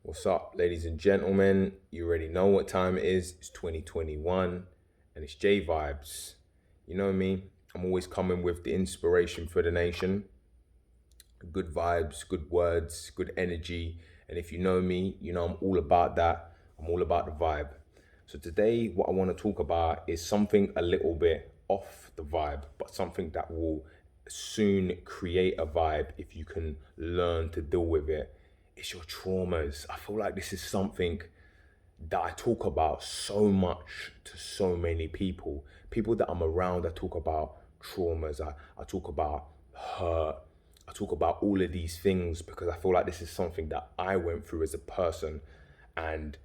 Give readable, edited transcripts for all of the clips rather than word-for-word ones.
What's up, ladies and gentlemen? You already know what time it is. It's 2021 and it's J Vibes. You know me, I'm always coming with the inspiration for the nation. Good vibes, good words, good energy. And if you know me, you know I'm all about that. I'm all about the vibe. So today, what I want to talk about is something a little bit off the vibe, but something that will soon create a vibe if you can learn to deal with it. It's your traumas. I feel like this is something that I talk about so much to so many people. People that I'm around, I talk about traumas, I talk about hurt, I talk about all of these things because I feel like this is something that I went through as a person. And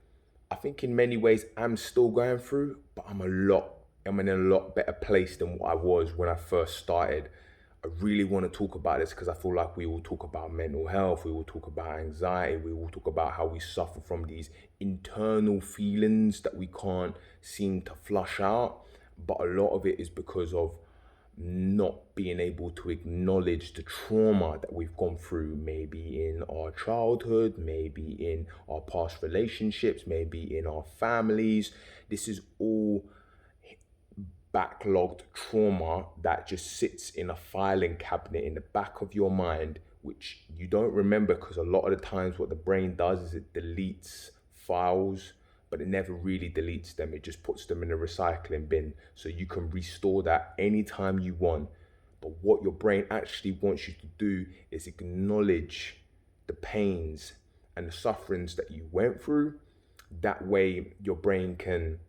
I think in many ways I'm still going through, but I'm in a lot better place than what I was when I first started. I really want to talk about this because I feel like we will talk about mental health, we will talk about anxiety, we will talk about how we suffer from these internal feelings that we can't seem to flush out. But a lot of it is because of not being able to acknowledge the trauma that we've gone through, maybe in our childhood, maybe in our past relationships, maybe in our families. This is all backlogged trauma that just sits in a filing cabinet in the back of your mind, which you don't remember because a lot of the times what the brain does is it deletes files, but it never really deletes them. It just puts them in a recycling bin so you can restore that anytime you want. But what your brain actually wants you to do is acknowledge the pains and the sufferings that you went through. That way, your brain can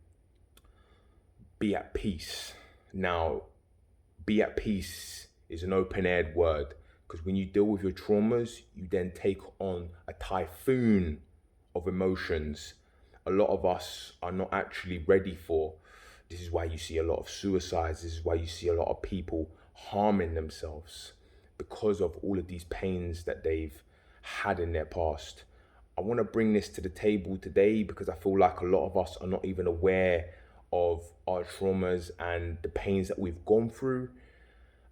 be at peace. Now, be at peace is an open-aired word because when you deal with your traumas, you then take on a typhoon of emotions. A lot of us are not actually ready for. This is why you see a lot of suicides. This is why you see a lot of people harming themselves because of all of these pains that they've had in their past. I want to bring this to the table today because I feel like a lot of us are not even aware of our traumas and the pains that we've gone through.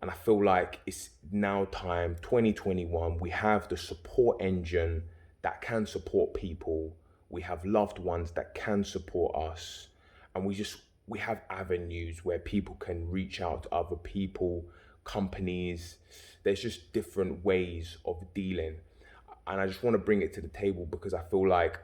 And I feel like it's now time, 2021, we have the support engine that can support people. We have loved ones that can support us. And we have avenues where people can reach out to other people, companies. There's just different ways of dealing. And I just want to bring it to the table because I feel like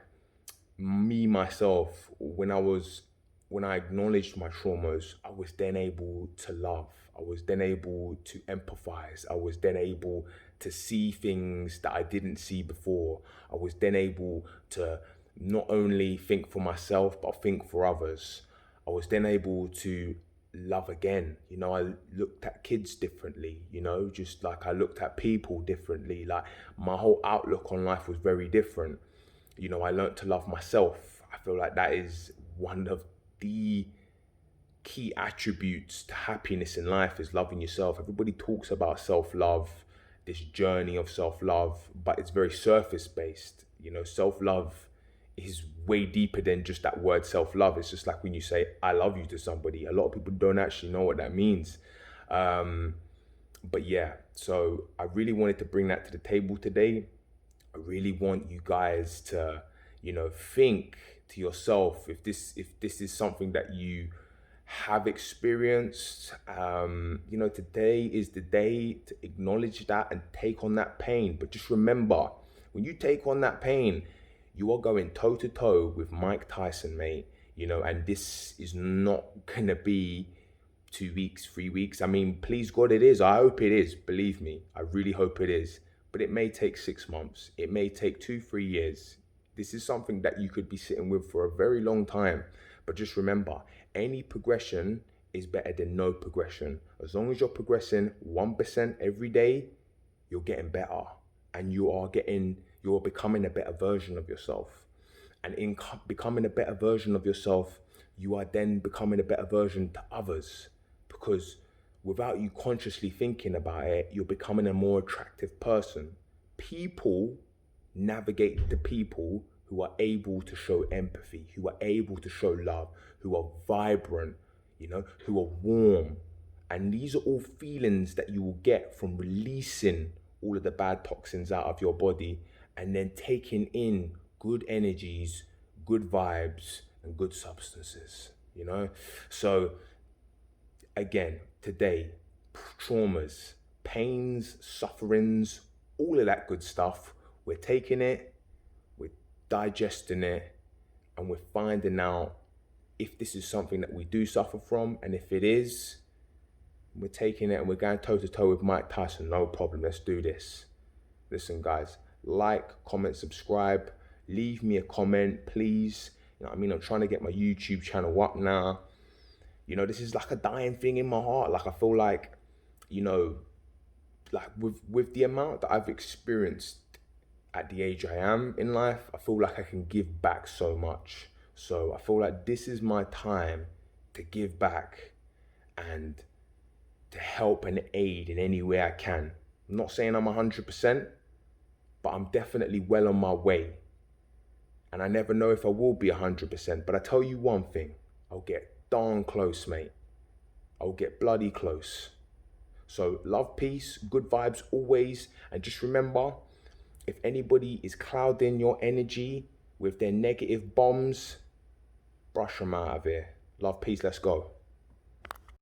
me myself, when I acknowledged my traumas, I was then able to love. I was then able to empathize. I was then able to see things that I didn't see before. I was then able to not only think for myself, but think for others. I was then able to love again. I looked at kids differently, just like I looked at people differently. Like my whole outlook on life was very different. I learned to love myself. I feel like that is one of the key attributes to happiness in life is loving yourself. Everybody talks about self-love, this journey of self-love, but it's very surface based. Self-love is way deeper than just that word self-love. It's just like when you say I love you to somebody, a lot of people don't actually know what that means. But yeah, so I really wanted to bring that to the table today. I really want you guys to, think to yourself if this is something that you have experienced. Today is the day to acknowledge that and take on that pain. But just remember, when you take on that pain, you are going toe to toe with Mike Tyson, mate. And this is not gonna be 2 weeks, 3 weeks. I mean, please God, it is. I hope it is. Believe me, I really hope it is. But it may take 6 months. It may take 2, 3 years. This is something that you could be sitting with for a very long time. But just remember, any progression is better than no progression. As long as you're progressing 1% every day, you're getting better and you're becoming a better version of yourself. And in becoming a better version of yourself, you are then becoming a better version to others because without you consciously thinking about it, you're becoming a more attractive person. People navigate the people who are able to show empathy, who are able to show love, who are vibrant, who are warm. And these are all feelings that you will get from releasing all of the bad toxins out of your body and then taking in good energies, good vibes, and good substances, you know? So, again, today, traumas, pains, sufferings, all of that good stuff, we're taking it, we're digesting it, and we're finding out if this is something that we do suffer from. And if it is, we're taking it and we're going toe to toe with Mike Tyson. No problem. Let's do this. Listen, guys, like, comment, subscribe, leave me a comment, please. You know what I mean? I'm trying to get my YouTube channel up now. You know, this is like a dying thing in my heart. Like, I feel like, you know, like with the amount that I've experienced at the age I am in life, I feel like I can give back so much. So I feel like this is my time to give back and to help and aid in any way I can. I'm not saying I'm 100%, but I'm definitely well on my way. And I never know if I will be 100%, but I tell you one thing, I'll get darn close, mate. I'll get bloody close. So love, peace, good vibes always. And just remember, if anybody is clouding your energy with their negative bombs, brush them out of here. Love, peace, let's go.